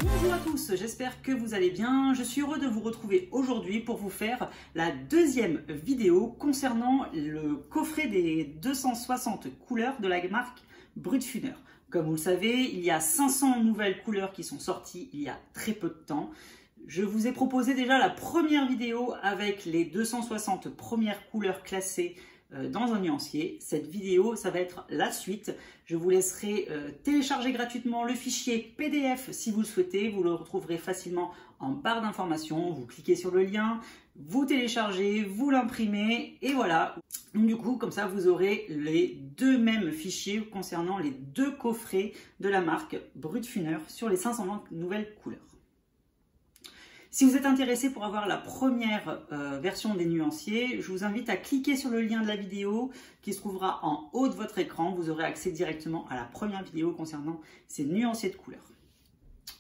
Bonjour à tous, j'espère que vous allez bien. Je suis heureux de vous retrouver aujourd'hui pour vous faire la deuxième vidéo concernant le coffret des 260 couleurs de la marque Brutfuner. Comme vous le savez, il y a 500 nouvelles couleurs qui sont sorties il y a très peu de temps. Je vous ai proposé déjà la première vidéo avec les 260 premières couleurs classées dans un nuancier. Cette vidéo, ça va être la suite. Je vous laisserai télécharger gratuitement le fichier PDF si vous le souhaitez. Vous le retrouverez facilement en barre d'informations. Vous cliquez sur le lien, vous téléchargez, vous l'imprimez et voilà. Donc du coup, comme ça, vous aurez les deux mêmes fichiers concernant les deux coffrets de la marque Brutfuner sur les 520 nouvelles couleurs. Si vous êtes intéressé pour avoir la première version des nuanciers, je vous invite à cliquer sur le lien de la vidéo qui se trouvera en haut de votre écran. Vous aurez accès directement à la première vidéo concernant ces nuanciers de couleurs.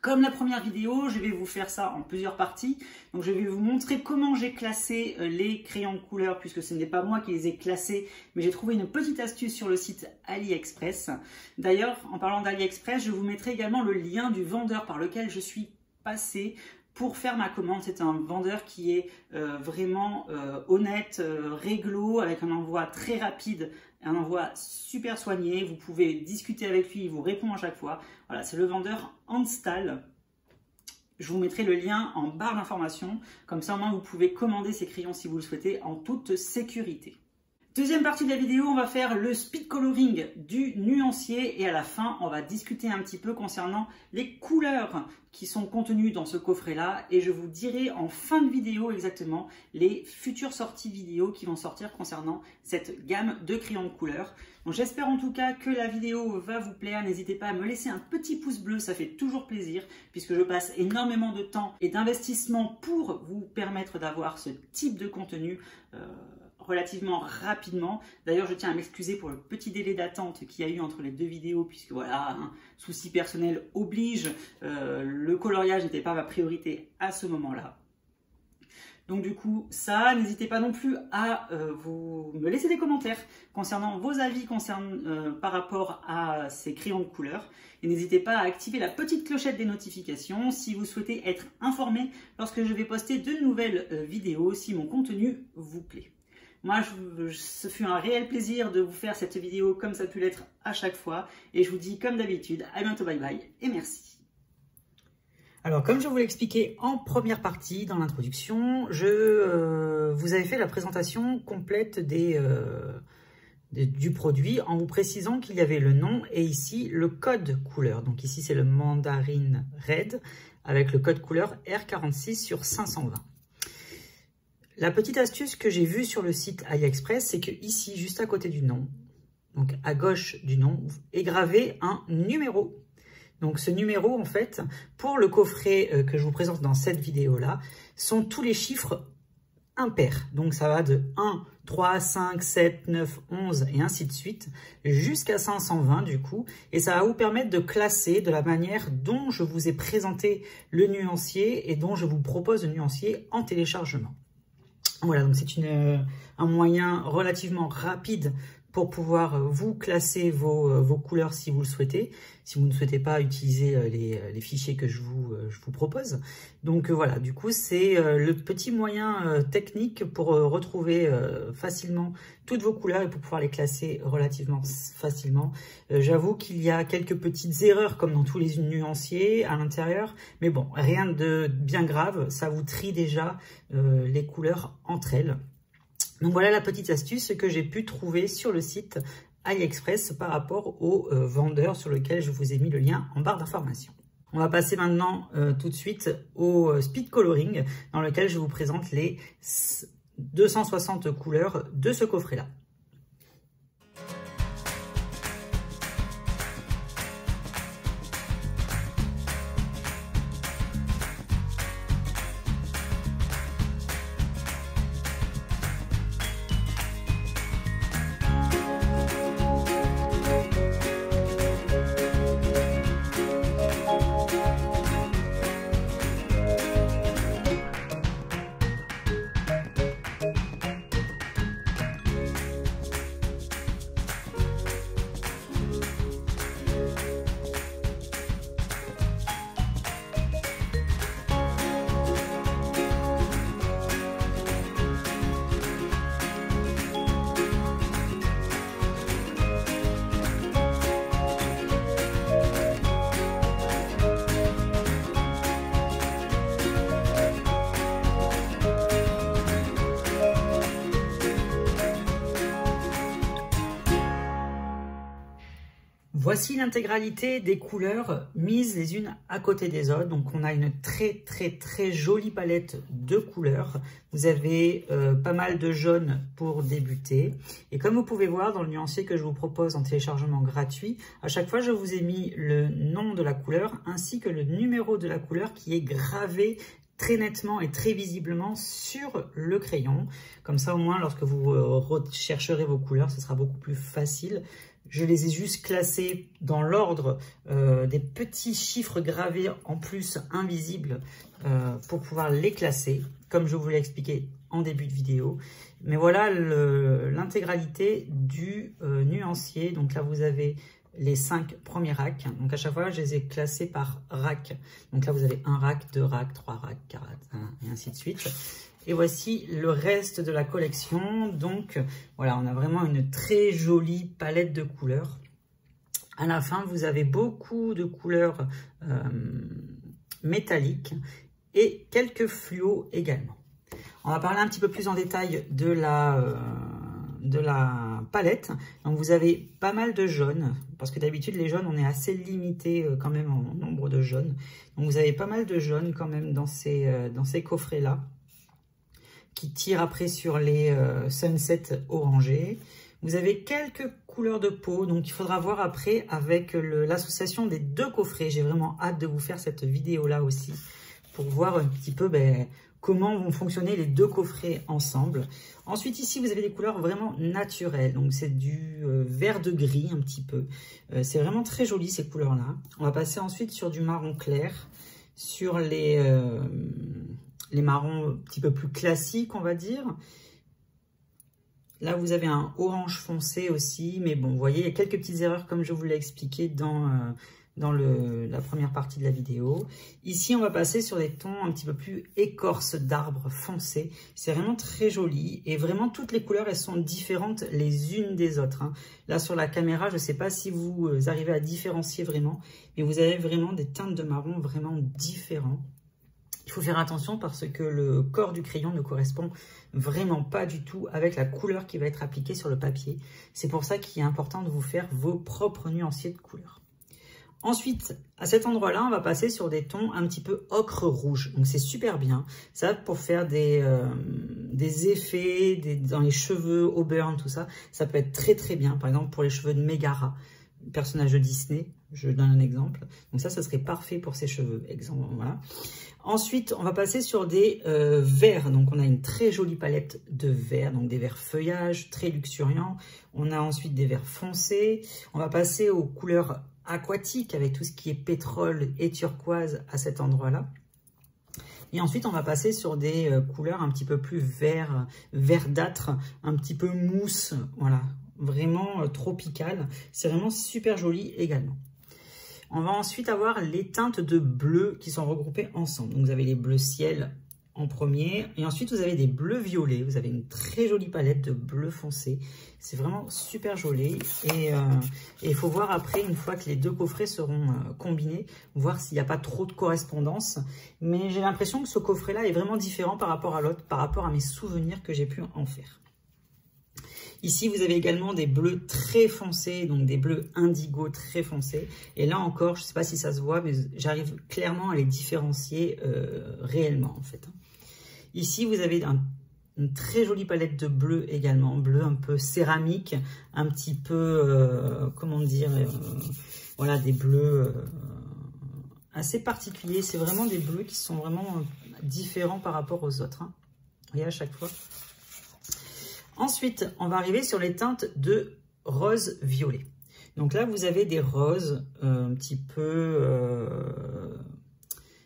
Comme la première vidéo, je vais vous faire ça en plusieurs parties. Donc je vais vous montrer comment j'ai classé les crayons de couleur, puisque ce n'est pas moi qui les ai classés, mais j'ai trouvé une petite astuce sur le site AliExpress. D'ailleurs, en parlant d'AliExpress, je vous mettrai également le lien du vendeur par lequel je suis passée pour faire ma commande. C'est un vendeur qui est vraiment honnête, réglo, avec un envoi très rapide, un envoi super soigné. Vous pouvez discuter avec lui, il vous répond à chaque fois. Voilà, c'est le vendeur Handstyle. Je vous mettrai le lien en barre d'informations. Comme ça, au moins, vous pouvez commander ces crayons si vous le souhaitez en toute sécurité. Deuxième partie de la vidéo, on va faire le speed coloring du nuancier et à la fin, on va discuter un petit peu concernant les couleurs qui sont contenues dans ce coffret-là et je vous dirai en fin de vidéo exactement les futures sorties vidéo qui vont sortir concernant cette gamme de crayons de couleur. Donc j'espère en tout cas que la vidéo va vous plaire. N'hésitez pas à me laisser un petit pouce bleu, ça fait toujours plaisir puisque je passe énormément de temps et d'investissement pour vous permettre d'avoir ce type de contenu relativement rapidement. D'ailleurs, je tiens à m'excuser pour le petit délai d'attente qu'il y a eu entre les deux vidéos, puisque voilà, un souci personnel oblige, le coloriage n'était pas ma priorité à ce moment-là. Donc du coup, ça, n'hésitez pas non plus à me laisser des commentaires concernant vos avis par rapport à ces crayons de couleur. Et n'hésitez pas à activer la petite clochette des notifications si vous souhaitez être informé lorsque je vais poster de nouvelles vidéos, si mon contenu vous plaît. Moi, ce fut un réel plaisir de vous faire cette vidéo comme ça a pu l'être à chaque fois. Et je vous dis comme d'habitude, à bientôt, bye bye et merci. Alors, comme je vous l'ai expliqué en première partie dans l'introduction, je vous avais fait la présentation complète du produit en vous précisant qu'il y avait le nom et ici le code couleur. Donc ici, c'est le Mandarin Red avec le code couleur R46/520. La petite astuce que j'ai vue sur le site AliExpress, c'est que ici, juste à côté du nom, donc à gauche du nom, est gravé un numéro. Donc ce numéro, en fait, pour le coffret que je vous présente dans cette vidéo-là, sont tous les chiffres impairs. Donc ça va de 1, 3, 5, 7, 9, 11 et ainsi de suite, jusqu'à 520 du coup. Et ça va vous permettre de classer de la manière dont je vous ai présenté le nuancier et dont je vous propose le nuancier en téléchargement. Voilà, donc c'est un moyen relativement rapide pour pouvoir vous classer vos couleurs si vous le souhaitez, si vous ne souhaitez pas utiliser les fichiers que je vous propose. Donc voilà, du coup c'est le petit moyen technique pour retrouver facilement toutes vos couleurs et pour pouvoir les classer relativement facilement. J'avoue qu'il y a quelques petites erreurs comme dans tous les nuanciers à l'intérieur, mais bon, rien de bien grave, ça vous trie déjà les couleurs entre elles. Donc voilà la petite astuce que j'ai pu trouver sur le site AliExpress par rapport au vendeur sur lequel je vous ai mis le lien en barre d'information. On va passer maintenant tout de suite au speed coloring dans lequel je vous présente les 260 couleurs de ce coffret-là. Voici l'intégralité des couleurs mises les unes à côté des autres. Donc on a une très jolie palette de couleurs. Vous avez pas mal de jaune pour débuter. Et comme vous pouvez voir dans le nuancier que je vous propose en téléchargement gratuit, à chaque fois je vous ai mis le nom de la couleur ainsi que le numéro de la couleur qui est gravé très nettement et très visiblement sur le crayon. Comme ça au moins lorsque vous rechercherez vos couleurs, ce sera beaucoup plus facile. Je les ai juste classés dans l'ordre des petits chiffres gravés en plus invisibles pour pouvoir les classer, comme je vous l'ai expliqué en début de vidéo. Mais voilà l'intégralité du nuancier. Donc là, vous avez les 5 premiers racks. Donc à chaque fois, je les ai classés par rack. Donc là, vous avez 1 rack, 2 racks, 3 racks, 4 racks, et ainsi de suite. Et voici le reste de la collection. Donc voilà, on a vraiment une très jolie palette de couleurs. À la fin, vous avez beaucoup de couleurs métalliques et quelques fluos également. On va parler un petit peu plus en détail de la palette. Donc vous avez pas mal de jaunes, parce que d'habitude les jaunes, on est assez limité quand même en nombre de jaunes. Donc vous avez pas mal de jaunes quand même dans ces coffrets-là, qui tire après sur les sunsets orangés. Vous avez quelques couleurs de peau, donc il faudra voir après avec l'association des 2 coffrets. J'ai vraiment hâte de vous faire cette vidéo-là aussi, pour voir un petit peu comment vont fonctionner les 2 coffrets ensemble. Ensuite, ici, vous avez des couleurs vraiment naturelles, donc c'est du vert de gris un petit peu. C'est vraiment très joli ces couleurs-là. On va passer ensuite sur du marron clair, sur les marrons un petit peu plus classiques, on va dire. Là, vous avez un orange foncé aussi, mais bon, vous voyez, il y a quelques petites erreurs comme je vous l'ai expliqué dans la première partie de la vidéo. Ici, on va passer sur des tons un petit peu plus écorce d'arbres foncés. C'est vraiment très joli et vraiment toutes les couleurs, elles sont différentes les unes des autres, hein. Là, sur la caméra, je ne sais pas si vous arrivez à différencier vraiment, mais vous avez vraiment des teintes de marron vraiment différentes. Il faut faire attention parce que le corps du crayon ne correspond vraiment pas du tout avec la couleur qui va être appliquée sur le papier. C'est pour ça qu'il est important de vous faire vos propres nuanciers de couleurs. Ensuite, à cet endroit-là, on va passer sur des tons un petit peu ocre rouge. Donc c'est super bien. Ça, pour faire des effets dans les cheveux, auburn, tout ça, ça peut être très bien. Par exemple, pour les cheveux de Megara, personnage de Disney, je donne un exemple. Donc ça serait parfait pour ses cheveux. Exemple, voilà. Ensuite, on va passer sur des verts. Donc, on a une très jolie palette de verts. Donc, des verts feuillage, très luxuriants. On a ensuite des verts foncés. On va passer aux couleurs aquatiques avec tout ce qui est pétrole et turquoise à cet endroit-là. Et ensuite, on va passer sur des couleurs un petit peu plus verdâtres, un petit peu mousse. Voilà, vraiment tropical. C'est vraiment super joli également. On va ensuite avoir les teintes de bleu qui sont regroupées ensemble. Donc, vous avez les bleus ciel en premier. Et ensuite, vous avez des bleus violets. Vous avez une très jolie palette de bleu foncé. C'est vraiment super joli. Et il faut voir après, une fois que les 2 coffrets seront combinés, voir s'il n'y a pas trop de correspondance. Mais j'ai l'impression que ce coffret-là est vraiment différent par rapport à l'autre, par rapport à mes souvenirs que j'ai pu en faire. Ici, vous avez également des bleus très foncés, donc des bleus indigo très foncés. Et là encore, je ne sais pas si ça se voit, mais j'arrive clairement à les différencier réellement en fait. Ici, vous avez une très jolie palette de bleus également, bleu un peu céramique, un petit peu, comment dire, voilà, des bleus assez particuliers. C'est vraiment des bleus qui sont vraiment différents par rapport aux autres, hein. Et à chaque fois. Ensuite, on va arriver sur les teintes de rose-violet. Donc là, vous avez des roses un petit peu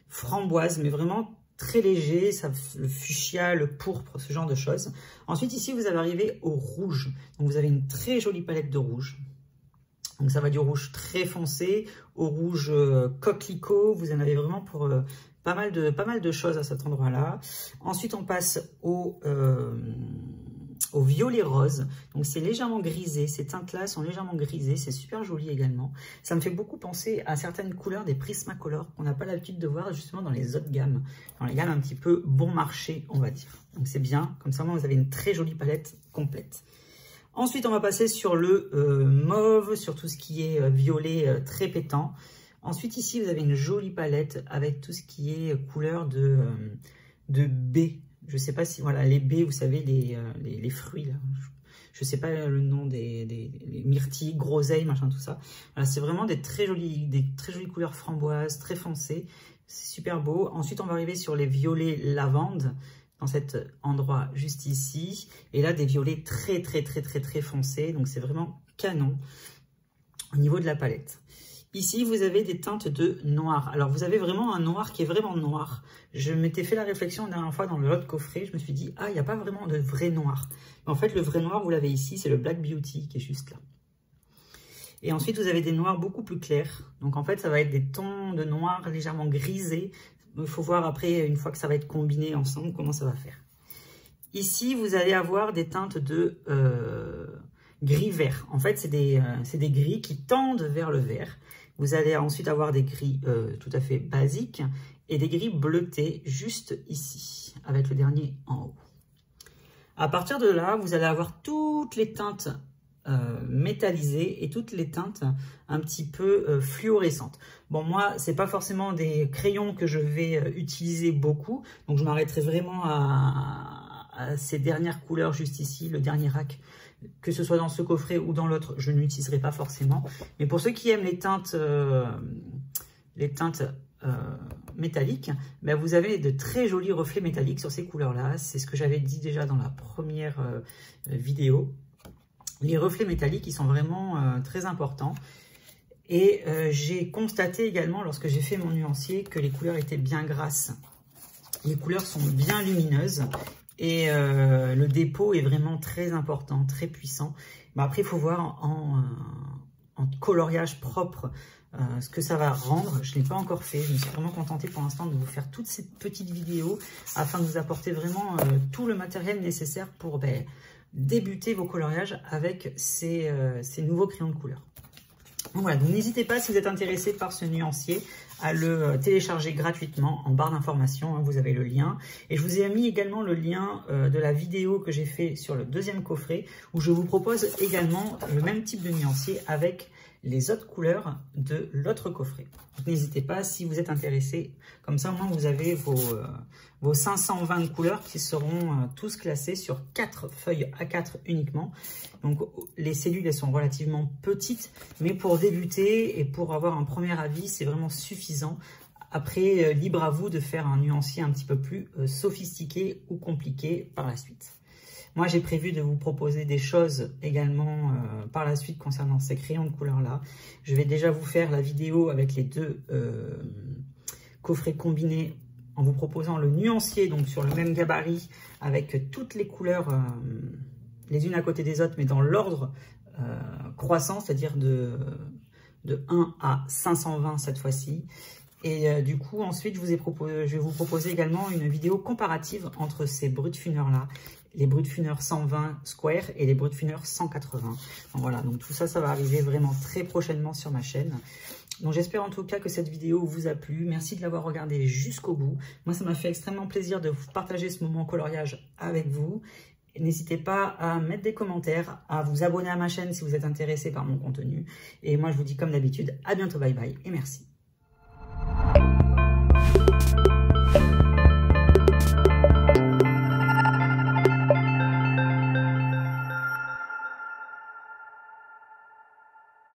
framboise, mais vraiment très léger, le fuchsia, le pourpre, ce genre de choses. Ensuite, ici, vous allez arriver au rouge. Donc, vous avez une très jolie palette de rouge. Donc, ça va du rouge très foncé au rouge coquelicot. Vous en avez vraiment pour pas mal de choses à cet endroit-là. Ensuite, on passe au violet rose. Donc c'est légèrement grisé, ces teintes-là sont légèrement grisées, c'est super joli également. Ça me fait beaucoup penser à certaines couleurs des Prismacolor qu'on n'a pas l'habitude de voir justement dans les autres gammes, dans les gammes un petit peu bon marché, on va dire. Donc c'est bien, comme ça vous avez une très jolie palette complète. Ensuite, on va passer sur le mauve, sur tout ce qui est violet très pétant. Ensuite, ici, vous avez une jolie palette avec tout ce qui est couleur de baies. Je ne sais pas si, voilà, les baies, vous savez, les fruits, là. Je ne sais pas le nom les myrtilles, groseilles, machin, tout ça. Voilà, c'est vraiment des très jolies couleurs framboises, très foncées. C'est super beau. Ensuite, on va arriver sur les violets lavande, dans cet endroit juste ici. Et là, des violets très foncés. Donc, c'est vraiment canon au niveau de la palette. Ici, vous avez des teintes de noir. Alors, vous avez vraiment un noir qui est vraiment noir. Je m'étais fait la réflexion la dernière fois dans l'autre coffret. Je me suis dit, ah, il n'y a pas vraiment de vrai noir. Mais en fait, le vrai noir, vous l'avez ici, c'est le Black Beauty qui est juste là. Et ensuite, vous avez des noirs beaucoup plus clairs. Donc, en fait, ça va être des tons de noir légèrement grisés. Il faut voir après, une fois que ça va être combiné ensemble, comment ça va faire. Ici, vous allez avoir des teintes de gris-vert. En fait, c'est des gris qui tendent vers le vert. Vous allez ensuite avoir des gris tout à fait basiques et des gris bleutés juste ici, avec le dernier en haut. À partir de là, vous allez avoir toutes les teintes métallisées et toutes les teintes un petit peu fluorescentes. Bon, moi, c'est pas forcément des crayons que je vais utiliser beaucoup, donc je m'arrêterai vraiment à ces dernières couleurs juste ici, le dernier rack. Que ce soit dans ce coffret ou dans l'autre, je n'utiliserai pas forcément. Mais pour ceux qui aiment les teintes métalliques, ben vous avez de très jolis reflets métalliques sur ces couleurs-là. C'est ce que j'avais dit déjà dans la première vidéo. Les reflets métalliques, ils sont vraiment très importants. Et j'ai constaté également, lorsque j'ai fait mon nuancier, que les couleurs étaient bien grasses. Les couleurs sont bien lumineuses. Et le dépôt est vraiment très important, très puissant. Mais après, il faut voir en coloriage propre ce que ça va rendre. Je ne l'ai pas encore fait. Je me suis vraiment contentée pour l'instant de vous faire toutes ces petites vidéos afin de vous apporter vraiment tout le matériel nécessaire pour débuter vos coloriages avec ces nouveaux crayons de couleur. Donc voilà, donc n'hésitez pas si vous êtes intéressé par ce nuancier à le télécharger gratuitement en barre d'informations, hein, vous avez le lien. Et je vous ai mis également le lien de la vidéo que j'ai fait sur le deuxième coffret où je vous propose également le même type de nuancier avec les autres couleurs de l'autre coffret. N'hésitez pas si vous êtes intéressé, comme ça au moins vous avez vos 520 couleurs qui seront tous classées sur 4 feuilles A4 uniquement. Donc les cellules elles sont relativement petites, mais pour débuter et pour avoir un premier avis, c'est vraiment suffisant. Après, libre à vous de faire un nuancier un petit peu plus sophistiqué ou compliqué par la suite. Moi, j'ai prévu de vous proposer des choses également par la suite concernant ces crayons de couleur-là. Je vais déjà vous faire la vidéo avec les deux coffrets combinés en vous proposant le nuancier, donc sur le même gabarit, avec toutes les couleurs les unes à côté des autres, mais dans l'ordre croissant, c'est-à-dire de 1 à 520 cette fois-ci. Et du coup, ensuite, je vais vous proposer également une vidéo comparative entre ces Brutfuners-là, les Brutfuners 120 Square et les Brutfuners 180. Donc voilà, donc tout ça, ça va arriver vraiment très prochainement sur ma chaîne. Donc j'espère en tout cas que cette vidéo vous a plu. Merci de l'avoir regardée jusqu'au bout. Moi, ça m'a fait extrêmement plaisir de vous partager ce moment coloriage avec vous. N'hésitez pas à mettre des commentaires, à vous abonner à ma chaîne si vous êtes intéressé par mon contenu. Et moi, je vous dis comme d'habitude, à bientôt, bye bye et merci.